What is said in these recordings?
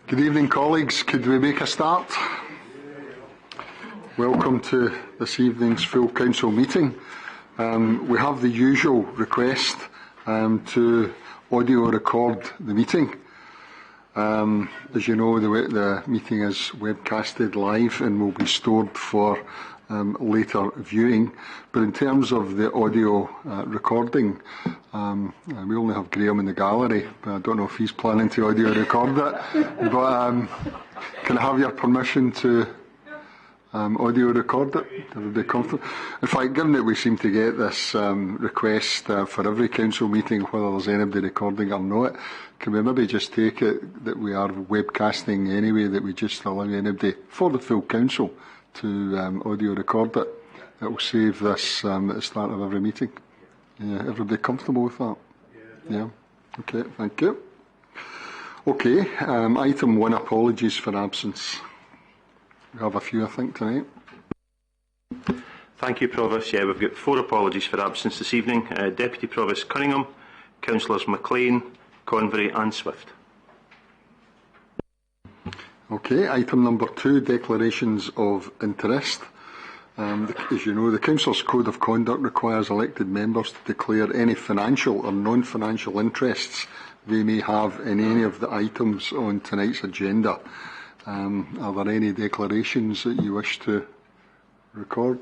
Good evening, colleagues. Could we make a start? Welcome to this evening's full council meeting. We have the usual request to audio record the meeting. As you know, the meeting is webcasted live and will be stored for later viewing. But in terms of the audio recording, we only have Graham in the gallery, but I don't know if he's planning to audio record it. But can I have your permission to audio record it? Everybody comfortable? In fact, given that we seem to get this request for every council meeting, whether there's anybody recording or not, can we maybe just take it that we are webcasting anyway, that we just allow anybody for the full council to audio record it? It will save this at the start of every meeting. Yeah, everybody comfortable with that? Yeah. Okay, thank you. Okay, item 1, apologies for absence. We have a few, I think, tonight. Thank you, Provost. Yeah, we've got 4 apologies for absence this evening. Deputy Provost Cunningham, Councillors McLean, Convery and Swift. Okay, item number 2, declarations of interest. As you know, the Council's Code of Conduct requires elected members to declare any financial or non-financial interests they may have in any of the items on tonight's agenda. Are there any declarations that you wish to record?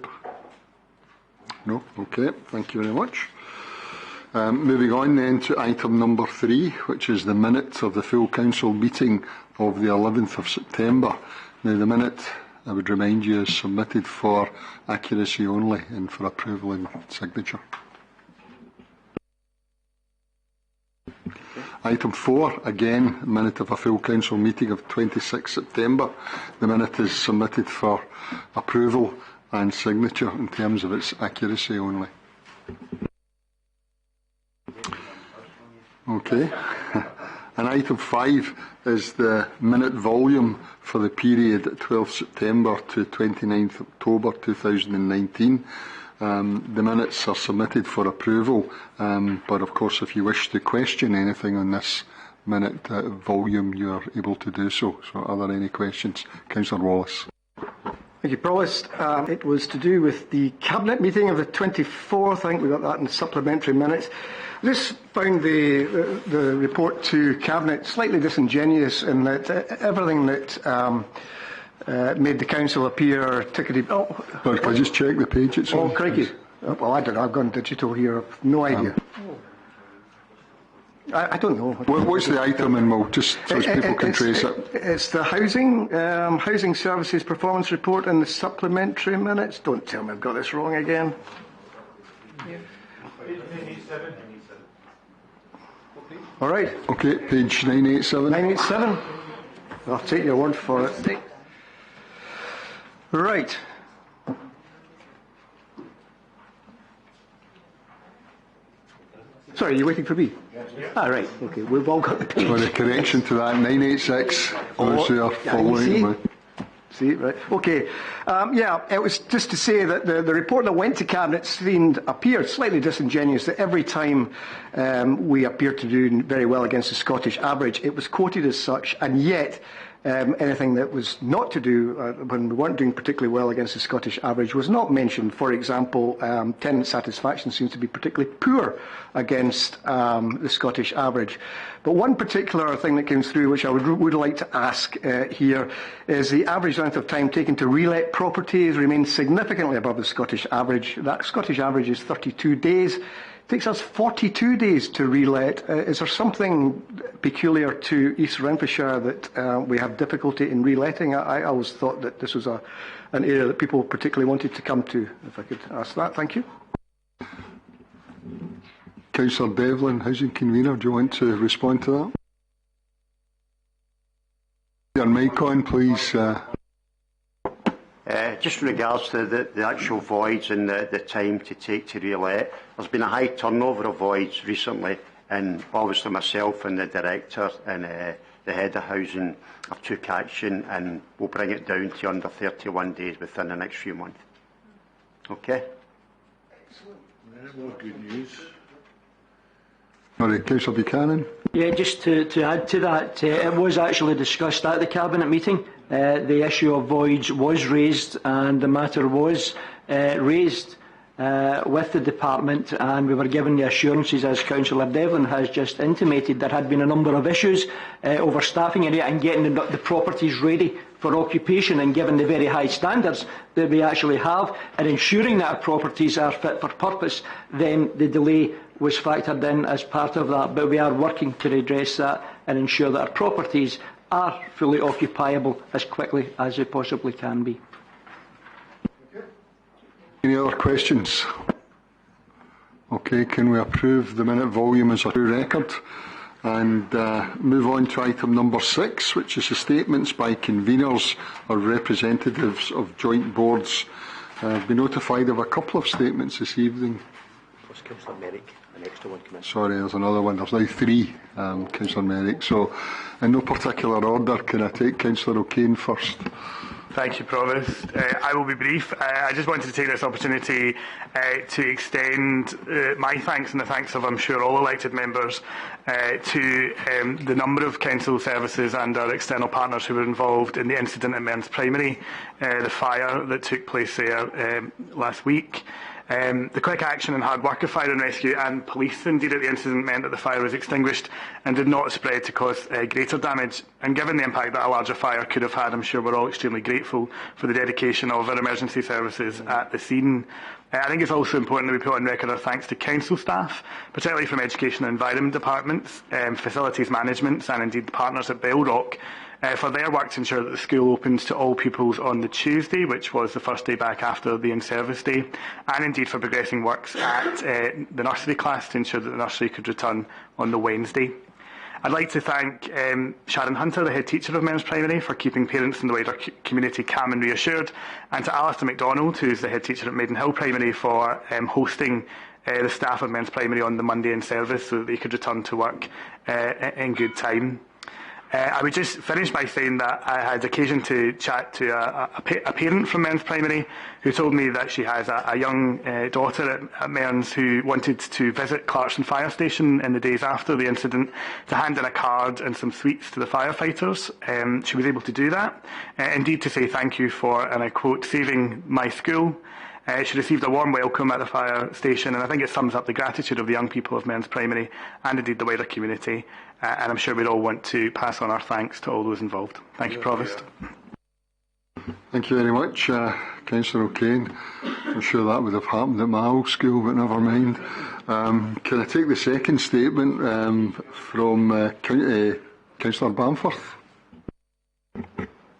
No? Okay, thank you very much. Moving on then to item number 3, which is the minutes of the full council meeting of the 11th of September. Now, the minute, I would remind you, is submitted for accuracy only and for approval and signature. Item 4, again, minute of a full council meeting of 26 September. The minute is submitted for approval and signature in terms of its accuracy only. Okay. And item 5 is the minute volume for the period 12th September to 29th October 2019. The minutes are submitted for approval, but of course if you wish to question anything on this minute volume, you are able to do so. So are there any questions? Councillor Wallace. Thank you, Provost. It was to do with the Cabinet meeting of the 24th. I think we got that in supplementary minutes. I just found the report to Cabinet slightly disingenuous in that everything that made the Council appear tickety... Oh, well, can I just check the page it's on? Oh, crikey. Well, I don't know. I've gone digital here. I've no idea. I don't know. What's the item, and we'll just so people can trace it? It's the housing services performance report in the supplementary minutes. Don't tell me I've got this wrong again. Yeah. All right. Okay, page 987. 987. I'll take your word for it. Right. Sorry, you're waiting for me? Yeah. Ah, right. Okay, we've all got the page. For the correction to that, 986. Obviously, are following. See, right. Okay. It was just to say that the report that went to Cabinet appeared slightly disingenuous, that every time we appeared to do very well against the Scottish average, it was quoted as such, and yet anything that was not to do, when we weren't doing particularly well against the Scottish average, was not mentioned. For example, tenant satisfaction seems to be particularly poor against the Scottish average. But one particular thing that came through, which I would like to ask here, is the average length of time taken to relet properties remains significantly above the Scottish average. That Scottish average is 32 days. It takes us 42 days to relet. Is there something peculiar to East Renfrewshire that we have difficulty in reletting? I always thought that this was an area that people particularly wanted to come to. If I could ask that, thank you. Councillor Devlin, Housing Convener, do you want to respond to that? Your mic on, please. Just in regards to the actual voids and the time to take to relet, there's been a high turnover of voids recently, and obviously myself and the director and the head of housing took action, and we'll bring it down to under 31 days within the next few months. Okay? Excellent. More good news. Sorry, Councillor Buchanan. Yeah, just to add to that, it was actually discussed at the Cabinet meeting. The issue of voids was raised, and the matter was raised with the Department, and we were given the assurances, as Councillor Devlin has just intimated, there had been a number of issues over staffing area and getting the properties ready for occupation, and given the very high standards that we actually have in ensuring that our properties are fit for purpose, then the delay was factored in as part of that. But we are working to redress that and ensure that our properties are fully occupiable as quickly as they possibly can be. Any other questions? Okay, can we approve the minute volume as a true record? And move on to item number 6, which is the statements by conveners or representatives of joint boards. I've been notified of a couple of statements this evening. Councillor Merrick, an extra one come in. Sorry, there's another one. There's now 3, Councillor Merrick. So, in no particular order, can I take Councillor O'Kane first? Thank you, Provost. I will be brief. I just wanted to take this opportunity to extend my thanks and the thanks of, I'm sure, all elected members to the number of council services and our external partners who were involved in the incident at Mearns Primary, the fire that took place there last week. The quick action and hard work of fire and rescue and police indeed at the incident meant that the fire was extinguished and did not spread to cause greater damage. And given the impact that a larger fire could have had, I'm sure we're all extremely grateful for the dedication of our emergency services at the scene. I think it's also important that we put on record our thanks to council staff, particularly from Education and Environment Departments, Facilities Management and indeed the partners at Belrock, for their work to ensure that the school opens to all pupils on the Tuesday, which was the first day back after the in-service day, and indeed for progressing works at the nursery class to ensure that the nursery could return on the Wednesday. I'd like to thank Sharon Hunter, the head teacher of Mearns Primary, for keeping parents in the wider community calm and reassured, and to Alistair MacDonald, who's the head teacher at Maidenhill Primary, for hosting the staff of Mearns Primary on the Monday in service so that they could return to work in good time. I would just finish by saying that I had occasion to chat to a parent from Mearns Primary who told me that she has a young daughter at Mearns who wanted to visit Clarkson Fire Station in the days after the incident to hand in a card and some sweets to the firefighters. She was able to do that, indeed to say thank you for, and I quote, saving my school. She received a warm welcome at the fire station, and I think it sums up the gratitude of the young people of Mearns Primary and indeed the wider community. And I'm sure we'd all want to pass on our thanks to all those involved. Thank you, Provost. Thank you very much, Councillor O'Kane. I'm sure that would have happened at my old school, but never mind. Can I take the second statement from Councillor Bamforth?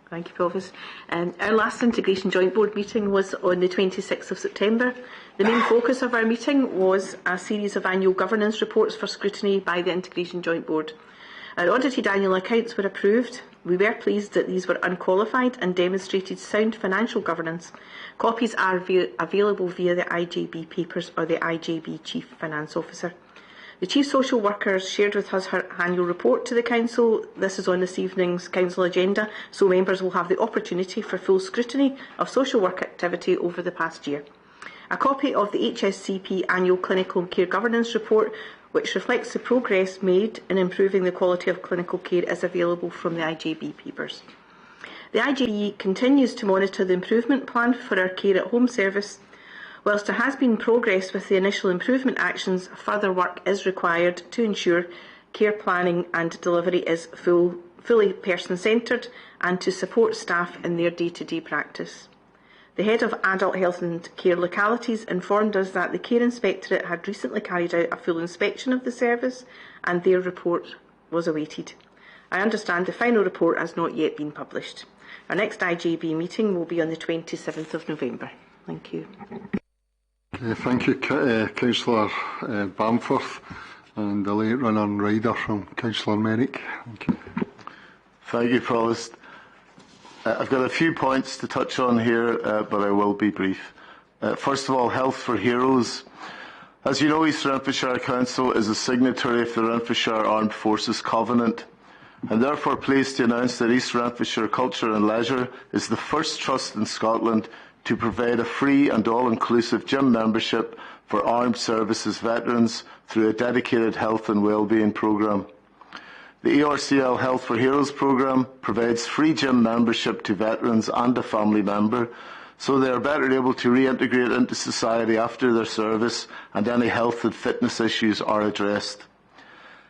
Thank you, Provost. Our last Integration Joint Board meeting was on the 26th of September. The main focus of our meeting was a series of annual governance reports for scrutiny by the Integration Joint Board. Our audited annual accounts were approved. We were pleased that these were unqualified and demonstrated sound financial governance. Copies are available via the IJB papers or the IJB Chief Finance Officer. The Chief Social Worker shared with us her annual report to the Council. This is on this evening's Council agenda, so members will have the opportunity for full scrutiny of social work activity over the past year. A copy of the HSCP Annual Clinical Care Governance Report, which reflects the progress made in improving the quality of clinical care, is available from the IJB papers. The IJB continues to monitor the improvement plan for our care at home service. Whilst there has been progress with the initial improvement actions, further work is required to ensure care planning and delivery is fully person-centred and to support staff in their day-to-day practice. The Head of Adult Health and Care Localities informed us that the Care Inspectorate had recently carried out a full inspection of the service and their report was awaited. I understand the final report has not yet been published. Our next IJB meeting will be on the 27th of November. Thank you. Thank you, Councillor Bamforth, and the late runner and rider from Councillor Merrick. Thank you. Thank you, Provost. I've got a few points to touch on here, but I will be brief. First of all, Health for Heroes. As you know, East Renfrewshire Council is a signatory of the Renfrewshire Armed Forces Covenant, and therefore pleased to announce that East Renfrewshire Culture and Leisure is the first trust in Scotland to provide a free and all-inclusive gym membership for armed services veterans through a dedicated health and wellbeing programme. The ERCL Health for Heroes programme provides free gym membership to veterans and a family member, so they are better able to reintegrate into society after their service and any health and fitness issues are addressed.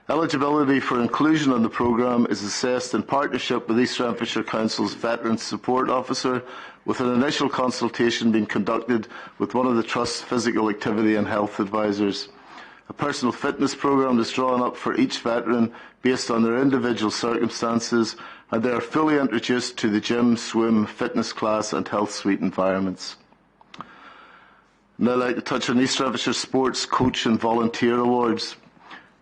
Eligibility for inclusion in the programme is assessed in partnership with East Renfrewshire Council's Veterans Support Officer, with an initial consultation being conducted with one of the Trust's physical activity and health advisors. A personal fitness programme is drawn up for each veteran based on their individual circumstances, and they are fully introduced to the gym, swim, fitness class and health suite environments. Now I'd like to touch on East Renfrewshire Sports Coach and Volunteer Awards.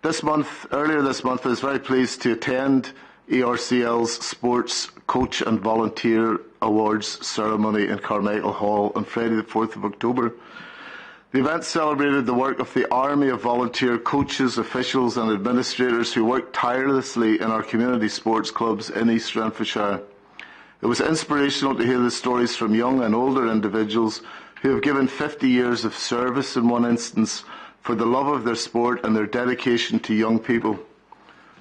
Earlier this month, I was very pleased to attend ERCL's Sports Coach and Volunteer Awards ceremony in Carmichael Hall on Friday the 4th of October. The event celebrated the work of the army of volunteer coaches, officials and administrators who work tirelessly in our community sports clubs in East Renfrewshire. It was inspirational to hear the stories from young and older individuals who have given 50 years of service in one instance for the love of their sport and their dedication to young people.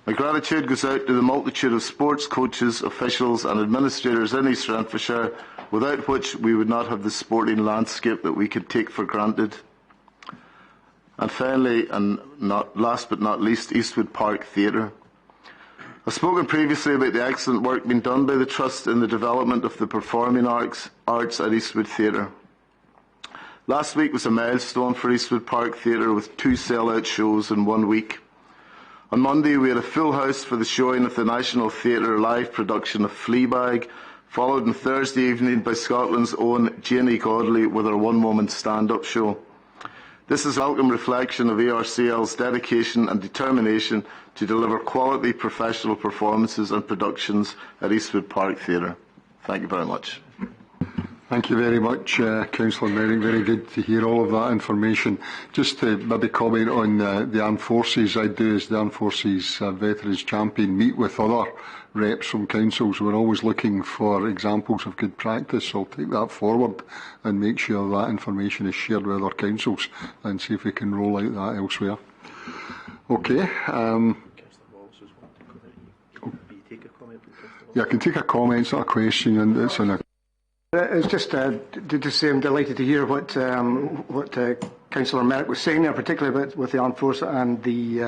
My gratitude goes out to the multitude of sports coaches, officials and administrators in East Renfrewshire, without which we would not have the sporting landscape that we could take for granted. And finally, and last but not least, Eastwood Park Theatre. I've spoken previously about the excellent work being done by the Trust in the development of the performing arts at Eastwood Theatre. Last week was a milestone for Eastwood Park Theatre with 2 sell-out shows in 1 week. On Monday we had a full house for the showing of the National Theatre live production of Fleabag, followed on Thursday evening by Scotland's own Janie Godley with her one-woman stand-up show. This is a welcome reflection of ERCL's dedication and determination to deliver quality professional performances and productions at Eastwood Park Theatre. Thank you very much. Thank you very much, Councillor Merrick. Very good to hear all of that information. Just to maybe comment on the Armed Forces, I do as the Armed Forces Veterans Champion meet with other reps from councils. We're always looking for examples of good practice, so I'll take that forward and make sure that information is shared with other councils and see if we can roll out that elsewhere. Okay. Yeah, I can take a comment, it's not a question, and it's on a... It's just to say I'm delighted to hear what Councillor Merrick was saying there, particularly about with the armed force and the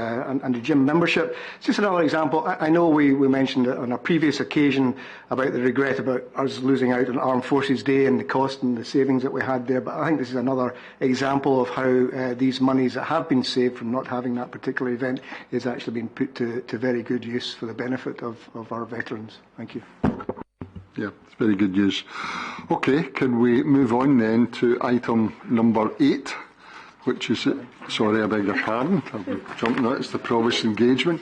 gym membership. It's just another example. I know we mentioned on a previous occasion about the regret about us losing out on Armed Forces Day and the cost and the savings that we had there, but I think this is another example of how these monies that have been saved from not having that particular event is actually being put to very good use for the benefit of our veterans. Thank you. Yeah, it's very good news. Okay, can we move on then to item number 8, which is, sorry, I beg your pardon, I've jumped on it, it's the Provost engagement.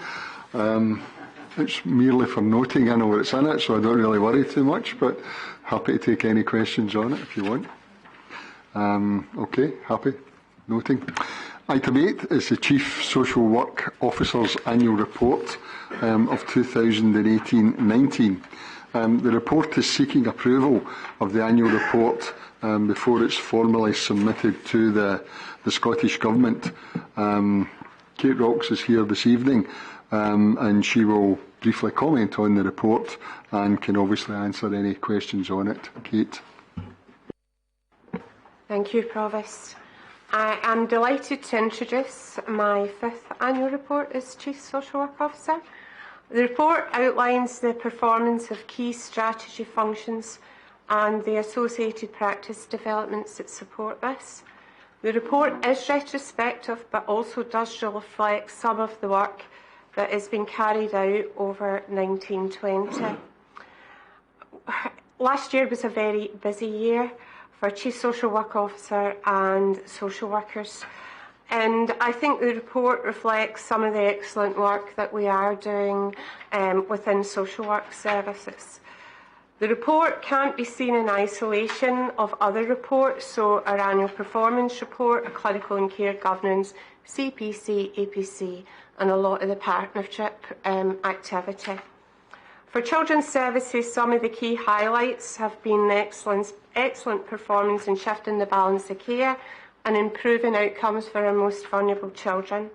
It's merely for noting, I know what's in it, so I don't really worry too much, but happy to take any questions on it if you want. Okay, happy, noting. Item 8 is the Chief Social Work Officer's Annual Report of 2018-19. The report is seeking approval of the annual report before it's formally submitted to the Scottish Government. Kate Rocks is here this evening and she will briefly comment on the report and can obviously answer any questions on it. Kate. Thank you, Provost. I am delighted to introduce my 5th annual report as Chief Social Work Officer. The report outlines the performance of key strategy functions and the associated practice developments that support this. The report is retrospective but also does reflect some of the work that has been carried out over 1920. Last year was a very busy year for Chief Social Work Officer and social workers. And I think the report reflects some of the excellent work that we are doing within social work services. The report can't be seen in isolation of other reports, so our annual performance report, a clinical and care governance, CPC, APC, and a lot of the partnership activity. For children's services, some of the key highlights have been excellent performance in shifting the balance of care, and improving outcomes for our most vulnerable children.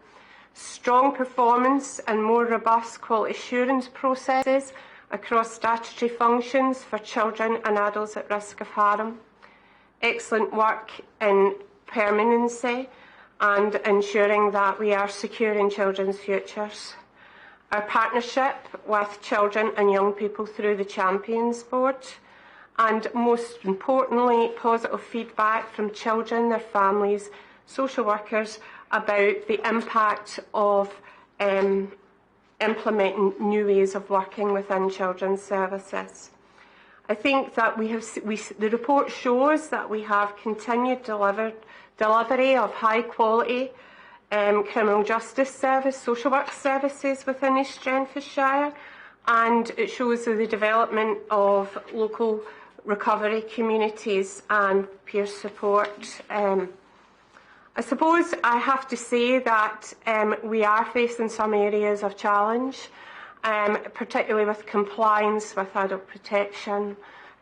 Strong performance and more robust quality assurance processes across statutory functions for children and adults at risk of harm. Excellent work in permanency and ensuring that we are securing children's futures. Our partnership with children and young people through the Champions Board, and most importantly, positive feedback from children, their families, social workers about the impact of implementing new ways of working within children's services. I think that the report shows that we have continued delivery of high quality criminal justice service, social work services within East Renfrewshire, and it shows the development of local recovery communities and peer support. I suppose I have to say that we are facing some areas of challenge, particularly with compliance with adult protection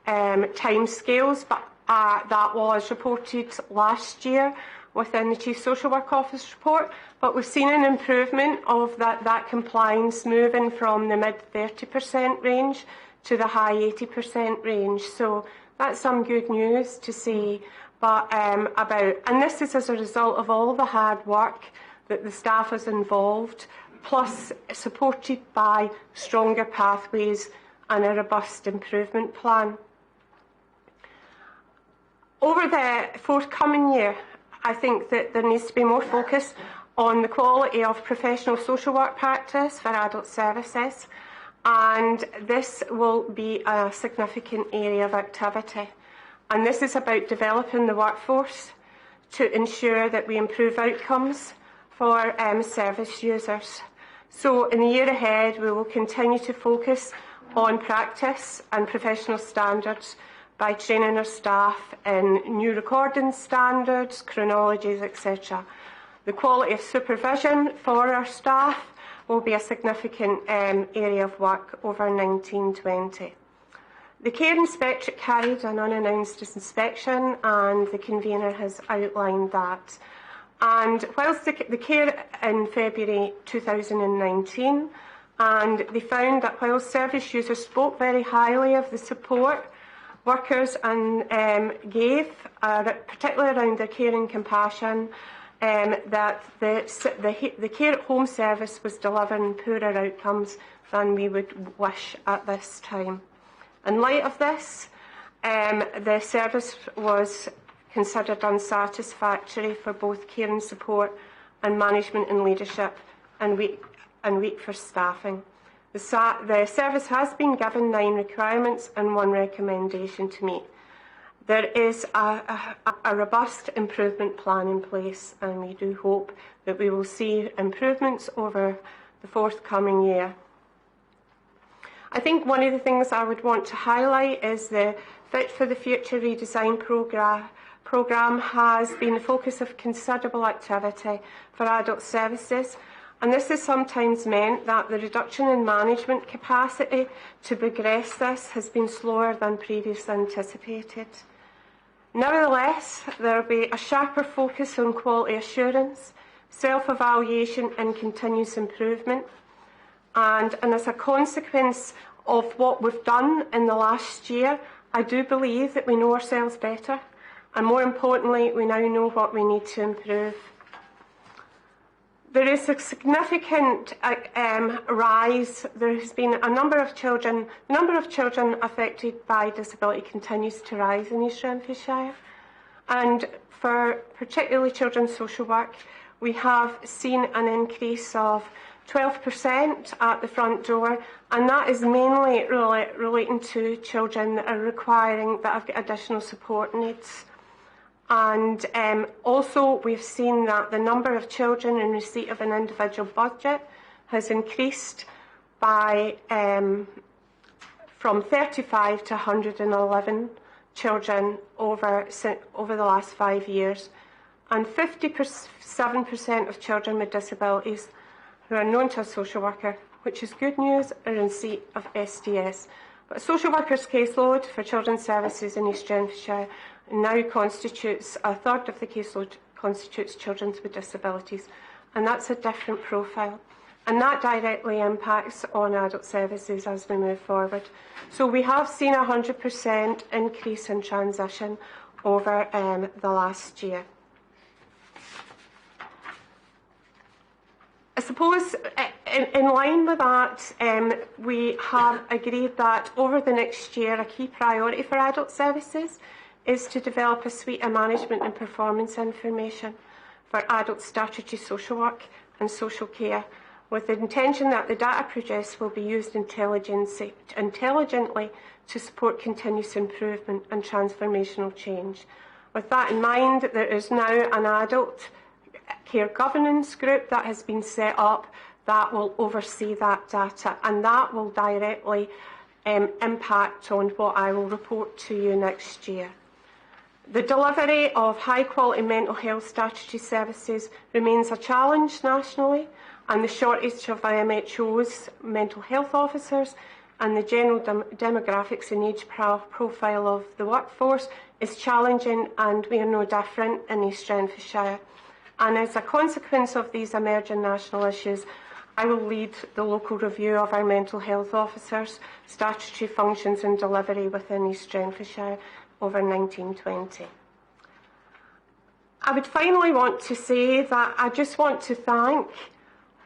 timescales, but that was reported last year within the Chief Social Work Office report, but we've seen an improvement of that compliance moving from the mid 30% range to the high 80% range. So that's some good news to see. But and this is as a result of all the hard work that the staff has involved, plus supported by stronger pathways and a robust improvement plan. Over the forthcoming year, I think that there needs to be more focus on the quality of professional social work practice for adult services, and this will be a significant area of activity. And this is about developing the workforce to ensure that we improve outcomes for service users. So in the year ahead, we will continue to focus on practice and professional standards by training our staff in new recording standards, chronologies, etc. The quality of supervision for our staff will be a significant area of work over 1920. The Care Inspectorate carried an unannounced inspection, and the convener has outlined that. And whilst the Care in February 2019, and they found that while service users spoke very highly of the support workers and gave, particularly around their care and compassion, that the care at home service was delivering poorer outcomes than we would wish at this time. In light of this, the service was considered unsatisfactory for both care and support and management and leadership, and weak for staffing. The service has been given 9 requirements and 1 recommendation to meet. There is a robust improvement plan in place, and we do hope that we will see improvements over the forthcoming year. I think one of the things I would want to highlight is the Fit for the Future redesign programme has been the focus of considerable activity for adult services, and this has sometimes meant that the reduction in management capacity to progress this has been slower than previously anticipated. Nevertheless, there will be a sharper focus on quality assurance, self-evaluation and continuous improvement. And as a consequence of what we've done in the last year, I do believe that we know ourselves better, and more importantly, we now know what we need to improve. There is a significant rise. There has been a number of children. The number of children affected by disability continues to rise in East Renfrewshire, and for particularly children's social work, we have seen an increase of 12% at the front door, and that is mainly relating to children that have got additional support needs. And also we've seen that the number of children in receipt of an individual budget has increased by from 35 to 111 children over the last 5 years, and 57% of children with disabilities who are known to a social worker, which is good news, are in receipt of SDS. But a social worker's caseload for children's services in East Renfrewshire now constitutes a third of the caseload constitutes children with disabilities, and that's a different profile. And that directly impacts on adult services as we move forward. So we have seen a 100% increase in transition over the last year. I suppose in line with that, we have agreed that over the next year, a key priority for adult services is to develop a suite of management and performance information for adult statutory social work and social care, with the intention that the data produced will be used intelligently to support continuous improvement and transformational change. With that in mind, there is now an adult care governance group that has been set up that will oversee that data, and that will directly impact on what I will report to you next year. The delivery of high-quality mental health statutory services remains a challenge nationally, and the shortage of IMHO's mental health officers and the general demographics and age profile of the workforce is challenging, and we are no different in East Renfrewshire. And as a consequence of these emerging national issues, I will lead the local review of our mental health officers' statutory functions and delivery within East Renfrewshire over 1920. I would finally want to say that I just want to thank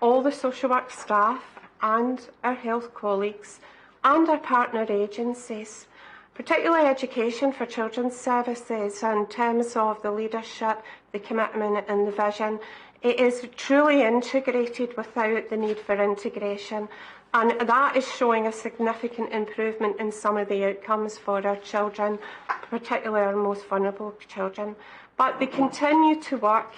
all the social work staff and our health colleagues and our partner agencies, particularly Education for Children's Services, in terms of the leadership, the commitment and the vision. It is truly integrated without the need for integration, and that is showing a significant improvement in some of the outcomes for our children, particularly our most vulnerable children. But they continue to work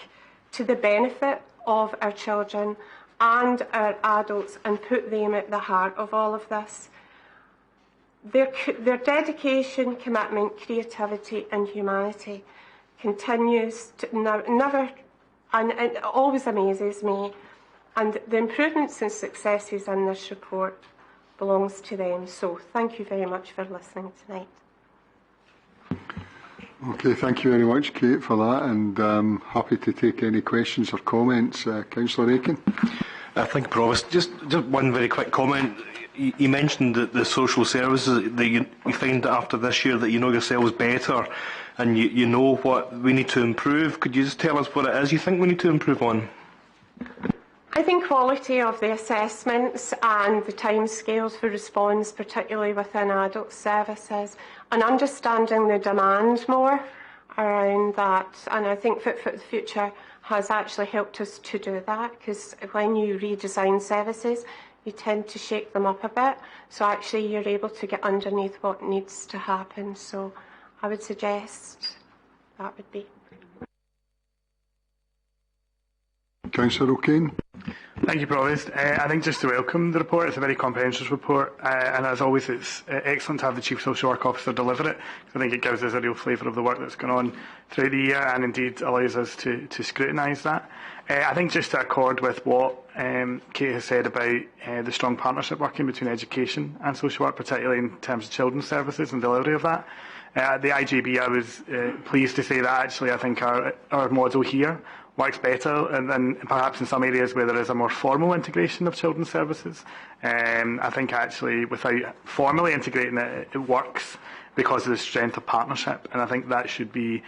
to the benefit of our children and our adults and put them at the heart of all of this. Their dedication, commitment, creativity and humanity continues to never, and it always amazes me, and the improvements and successes in this report belongs to them. So thank you very much for listening tonight. Okay, thank you very much, Kate, for that, and happy to take any questions or comments. Councillor Aiken. Thank you, Provost. Just one very quick comment. You mentioned that the social services, that you find that after this year that you know yourselves better and you know what we need to improve. Could you just tell us what it is you think we need to improve on? I think quality of the assessments and the timescales for response, particularly within adult services, and understanding the demand more around that. And I think Fit for the Future has actually helped us to do that, because when you redesign services, you tend to shake them up a bit. So actually you're able to get underneath what needs to happen. So I would suggest that would be. Councillor O'Kane. Thank you, Provost. I think just to welcome the report. It's a very comprehensive report, and as always, it's excellent to have the Chief Social Work Officer deliver it. I think it gives us a real flavour of the work that's gone on through the year, and indeed allows us to scrutinise that. I think just to accord with what Kate has said about the strong partnership working between education and social work, particularly in terms of children's services and delivery of that. The IJB, I was pleased to say that actually I think our model here works better than perhaps in some areas where there is a more formal integration of children's services. I think actually without formally integrating it, it works because of the strength of partnership, and I think that should be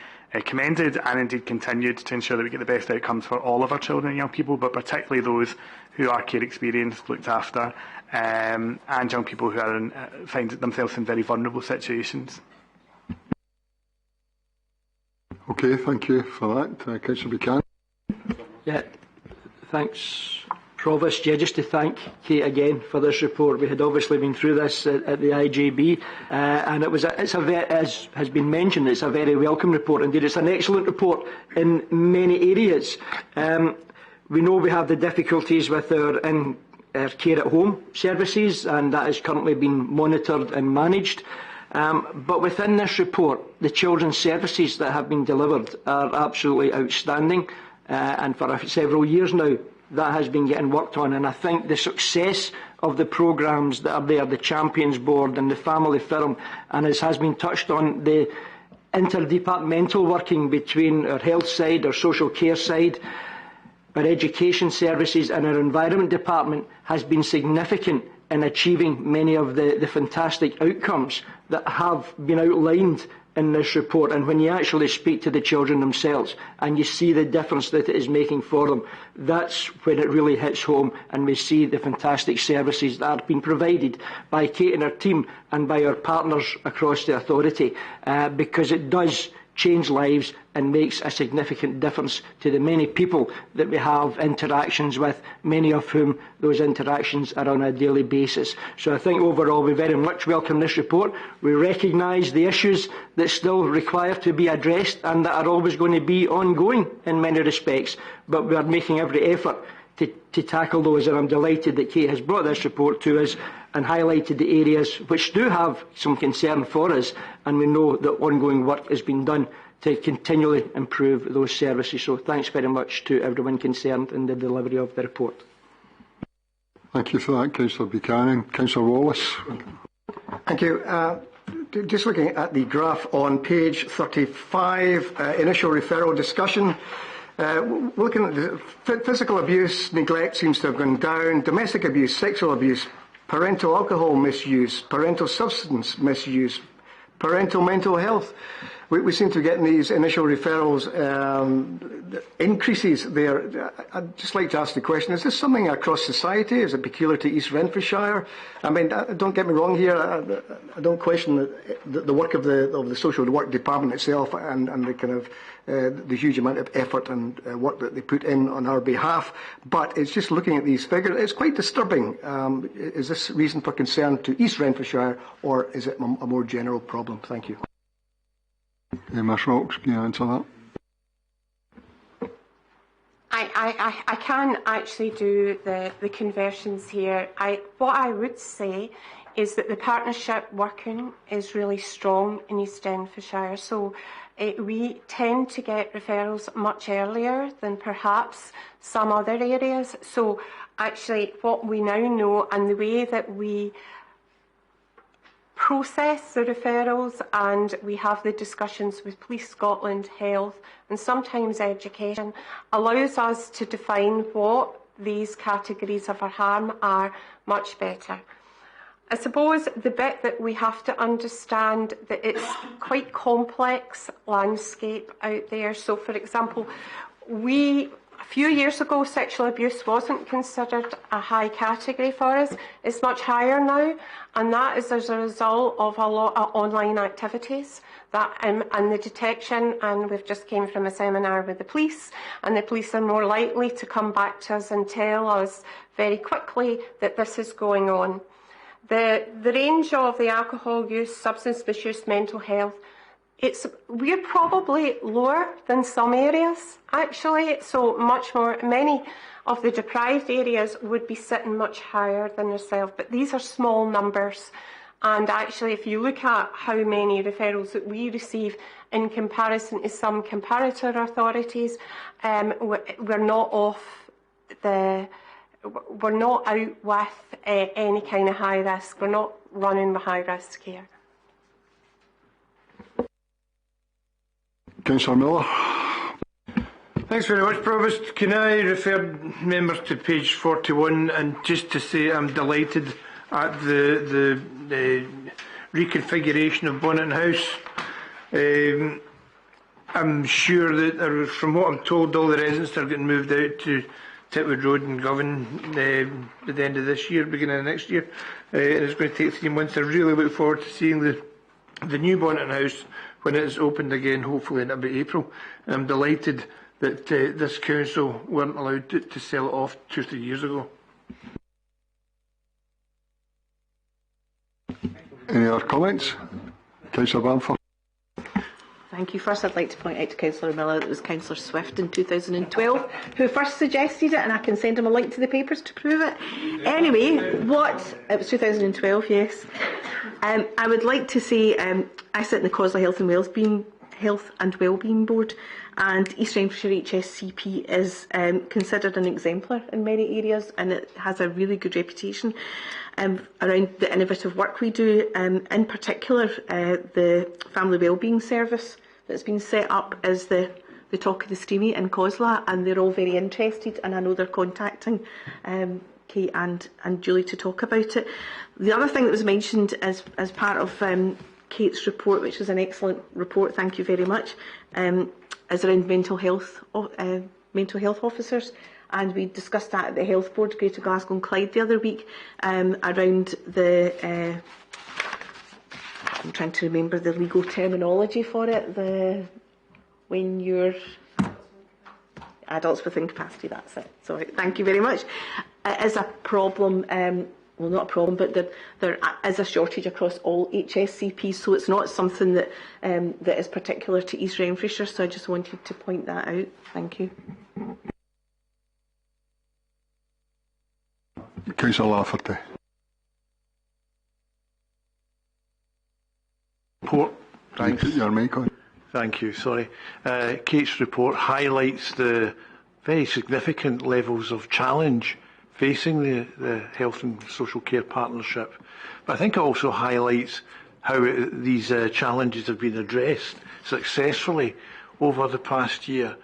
commended and indeed continued to ensure that we get the best outcomes for all of our children and young people, but particularly those who are care experienced, looked after, and young people who are find themselves in very vulnerable situations. Okay, thank you for that. Councillor Buchanan. Yeah, thanks, Provost. Yeah, just to thank Kate again for this report. We had obviously been through this at the IJB, and as has been mentioned, it's a very welcome report. Indeed, it's an excellent report in many areas. We know we have the difficulties with our care at home services, and that is currently being monitored and managed. But within this report, the children's services that have been delivered are absolutely outstanding. And for several years now, that has been getting worked on. And I think the success of the programmes that are there, the Champions Board and the Family Firm, and as has been touched on, the interdepartmental working between our health side, our social care side, our education services and our environment department has been significant in achieving many of the fantastic outcomes that have been outlined in this report. And when you actually speak to the children themselves and you see the difference that it is making for them, that's when it really hits home, and we see the fantastic services that are being provided by Kate and her team and by our partners across the authority, because it does change lives and makes a significant difference to the many people that we have interactions with, many of whom those interactions are on a daily basis. So I think overall we very much welcome this report. We recognise the issues that still require to be addressed and that are always going to be ongoing in many respects, but we are making every effort to tackle those, and I'm delighted that Kate has brought this report to us and highlighted the areas which do have some concern for us, and we know that ongoing work has been done to continually improve those services. So thanks very much to everyone concerned in the delivery of the report. Thank you for that, Councillor Buchanan. Councillor Wallace. Thank you. Just looking at the graph on page 35, initial referral discussion. Looking at the physical abuse, neglect seems to have gone down, domestic abuse, sexual abuse, parental alcohol misuse, parental substance misuse, parental mental health. We seem to be getting these initial referrals increases there. I'd just like to ask the question, is this something across society? Is it peculiar to East Renfrewshire? I mean, don't get me wrong here, I don't question the work of the social work department itself and the kind of the huge amount of effort and work that they put in on our behalf, but it's just looking at these figures, it's quite disturbing. Is this reason for concern to East Renfrewshire, or is it a more general problem? Thank you. Ms Rocks, can you answer that? I can actually do the conversions here. What I would say is that the partnership working is really strong in East Renfrewshire. So we tend to get referrals much earlier than perhaps some other areas. So actually what we now know and the way that we process the referrals, and we have the discussions with Police Scotland, Health and sometimes Education, allows us to define what these categories of harm are much better. I suppose the bit that we have to understand that it's quite complex landscape out there. So for example, a few years ago, sexual abuse wasn't considered a high category for us. It's much higher now, and that is as a result of a lot of online activities that and the detection. And we've just came from a seminar with the police, and the police are more likely to come back to us and tell us very quickly that this is going on. The range of the alcohol use, substance misuse, mental health, we're probably lower than some areas, actually. So many of the deprived areas would be sitting much higher than yourself. But these are small numbers. And actually, if you look at how many referrals that we receive in comparison to some comparator authorities, we're not out with any kind of high risk. We're not running with high risk here. Councillor Miller. Thanks very much, Provost. Can I refer members to page 41, and just to say I'm delighted at the reconfiguration of Bonnet House. I'm sure that, from what I'm told, all the residents are getting moved out to Titwood Road and Govan at the end of this year, beginning of next year, and it's going to take 3 months. I really look forward to seeing the new Bonnet House when it is opened again, hopefully in about April. I'm delighted that this council weren't allowed to sell it off 2 or 3 years ago. Any other comments? Councillor Bamford. Thank you. First, I'd like to point out to Councillor Miller that it was Councillor Swift in 2012 who first suggested it, and I can send him a link to the papers to prove it. Anyway, it was 2012, yes. I would like to say I sit in the Causeway Health and Wellbeing Board, and East Renfrewshire HSCP is considered an exemplar in many areas, and it has a really good reputation around the innovative work we do, in particular the Family Wellbeing Service that's been set up is the Talk of the Streamy in COSLA, and they're all very interested, and I know they're contacting Kate and Julie to talk about it. The other thing that was mentioned as part of Kate's report, which was an excellent report, thank you very much, is around mental health officers. And we discussed that at the Health Board, Greater Glasgow and Clyde the other week, around the, I'm trying to remember the legal terminology for it, when you're adults with incapacity, that's it. So thank you very much. It is a problem, well, not a problem, but there is a shortage across all HSCPs, so it's not something that is particular to East Renfrewshire, so I just wanted to point that out. Thank you. Councillor Lafferty. Report. Thanks. Put your mic on. Thank you. Sorry. Kate's report highlights the very significant levels of challenge facing the Health and Social Care Partnership. But I think it also highlights how these challenges have been addressed successfully over the past year.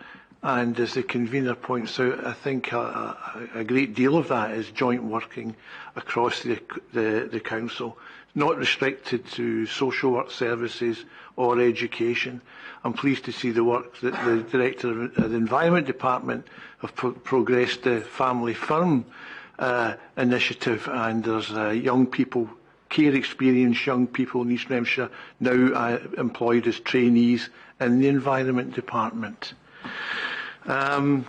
And as the convener points out, I think a great deal of that is joint working across the council, not restricted to social work services or education. I'm pleased to see the work that the Director of the Environment Department have progressed the Family Firm initiative, and there's young people, care experienced young people in East Renfrewshire now employed as trainees in the Environment Department. I've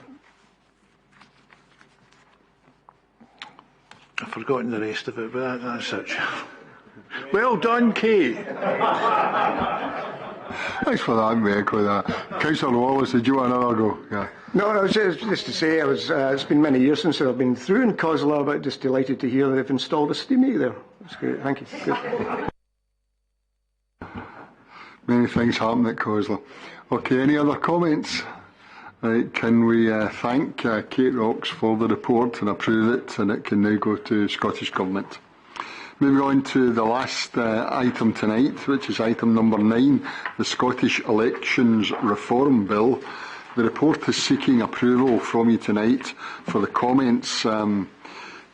forgotten the rest of it, but that's it. Well done, Kate. Thanks for that, Mick. With that. Councillor Wallace, did you want another go? Yeah. No, no, just to say, it's been many years since I've been through in COSLA, but just delighted to hear they've installed a steamy there. That's great, thank you. Good. Many things happen at COSLA. Okay, any other comments? Right, can we thank Kate Rocks for the report and approve it, and it can now go to Scottish Government. Moving on to the last item tonight, which is item number 9, the Scottish Elections Reform Bill. The report is seeking approval from you tonight for the comments to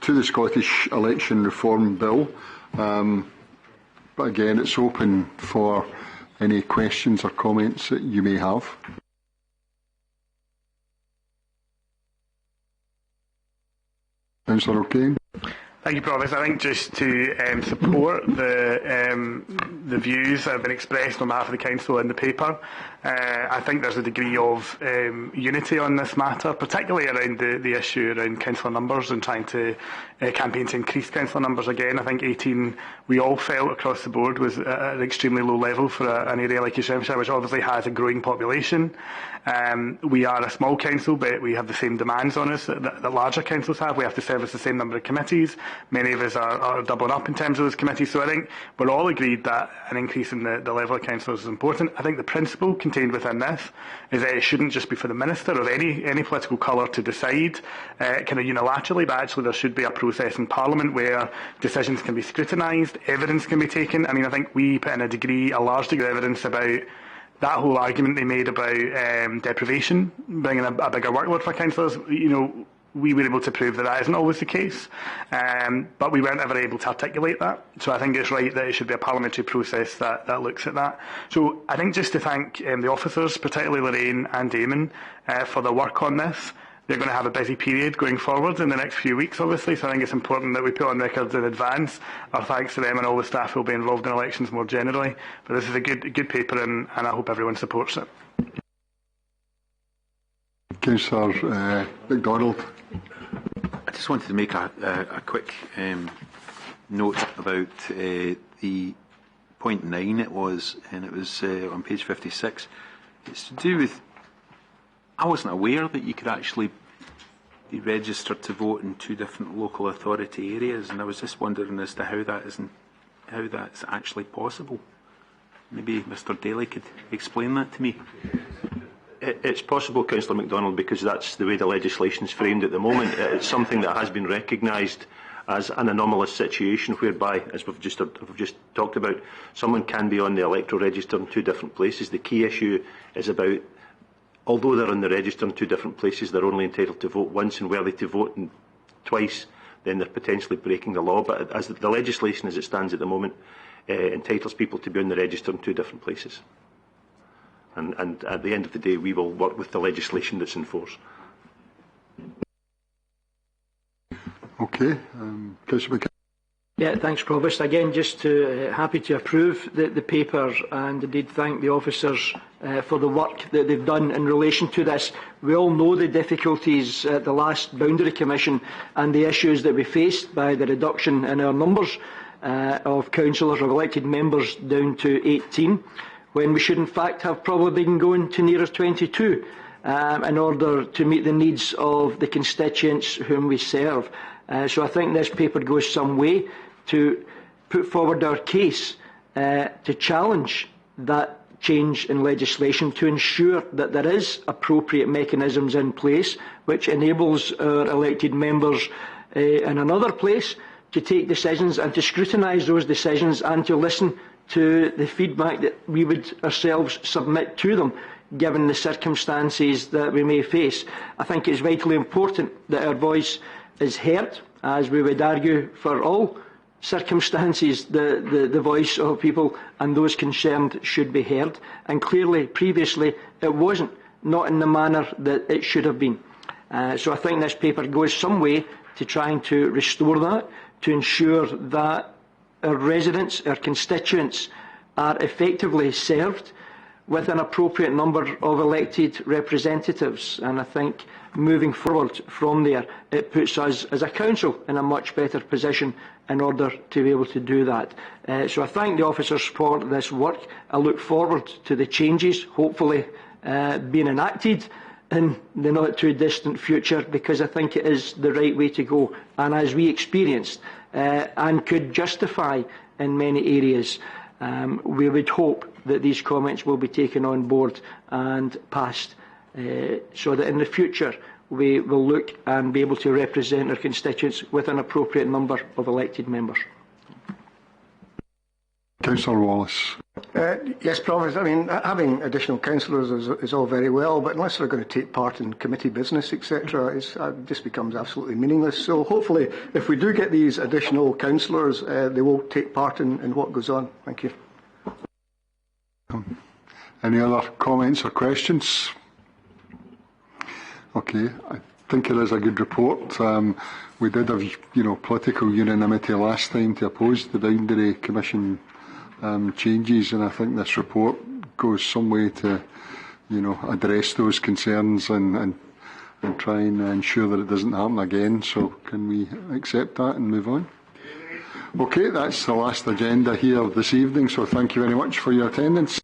the Scottish Election Reform Bill. But again, it's open for any questions or comments that you may have. Councillor O'Kane. Thank you, Provost. I think just to support the views that have been expressed on behalf of the Council in the paper, I think there's a degree of unity on this matter, particularly around the issue around councillor numbers and trying to campaign to increase councillor numbers again. I think 18, we all felt across the board, was at an extremely low level for an area like East Renfrewshire, which obviously has a growing population. We are a small council, but we have the same demands on us that larger councils have. We have to service the same number of committees. Many of us are doubling up in terms of those committees. So I think we're all agreed that an increase in the level of councillors is important. I think the principle contained within this is that it shouldn't just be for the minister of any political colour to decide kind of unilaterally, but actually there should be a process in Parliament where decisions can be scrutinised, evidence can be taken. I mean, I think we put in a large degree of evidence about that whole argument they made about deprivation, bringing a bigger workload for councillors. You know, we were able to prove that isn't always the case, but we weren't ever able to articulate that. So I think it's right that it should be a parliamentary process that looks at that. So I think just to thank the officers, particularly Lorraine and Damon, for their work on this. They're going to have a busy period going forward in the next few weeks, obviously, so I think it's important that we put on record in advance our thanks to them and all the staff who will be involved in elections more generally. But this is a good paper, and I hope everyone supports it. Councillor MacDonald. I just wanted to make a quick note about the point 9 it was, and it was on page 56. It's to do with, I wasn't aware that you could actually be registered to vote in 2 different local authority areas, and I was just wondering as to how that's actually possible. Maybe Mr. Daly could explain that to me. It's possible, Councillor MacDonald, because that's the way the legislation is framed at the moment. It's something that has been recognised as an anomalous situation whereby, as we've just talked about, someone can be on the electoral register in two different places. The key issue is about, although they're on the register in two different places, they're only entitled to vote once, and were they to vote twice, then they're potentially breaking the law. But as the legislation as it stands at the moment entitles people to be on the register in two different places. And at the end of the day, we will work with the legislation that's in force. Okay. Councillor McKinnon. Yeah, thanks, Provost. Again, just happy to approve the paper and indeed thank the officers for the work that they've done in relation to this. We all know the difficulties at the last Boundary Commission and the issues that we faced by the reduction in our numbers of councillors or elected members down to 18, when we should in fact have probably been going to nearer 22 in order to meet the needs of the constituents whom we serve. So I think this paper goes some way to put forward our case to challenge that change in legislation, to ensure that there is appropriate mechanisms in place which enables our elected members in another place to take decisions and to scrutinise those decisions and to listen to the feedback that we would ourselves submit to them, given the circumstances that we may face. I think it's vitally important that our voice is heard, as we would argue for all circumstances, the voice of people and those concerned should be heard. And clearly, previously, it wasn't, not in the manner that it should have been. So I think this paper goes some way to trying to restore that, to ensure that our residents, our constituents, are effectively served with an appropriate number of elected representatives. And I think moving forward from there, it puts us as a council in a much better position in order to be able to do that. So I thank the officers for this work. I look forward to the changes, hopefully being enacted in the not too distant future, because I think it is the right way to go. And as we experienced and could justify in many areas, we would hope that these comments will be taken on board and passed, so that in the future we will look and be able to represent our constituents with an appropriate number of elected members. Councillor Wallace. Yes, Provost. I mean, having additional councillors is all very well, but unless they're going to take part in committee business, etc., it just becomes absolutely meaningless. So hopefully, if we do get these additional councillors, they will take part in what goes on. Thank you. Any other comments or questions? Okay, I think it is a good report. We did have, political unanimity last time to oppose the Boundary Commission changes, and I think this report goes some way to, address those concerns and try and ensure that it doesn't happen again. So can we accept that and move on? Okay, that's the last agenda here this evening, so thank you very much for your attendance.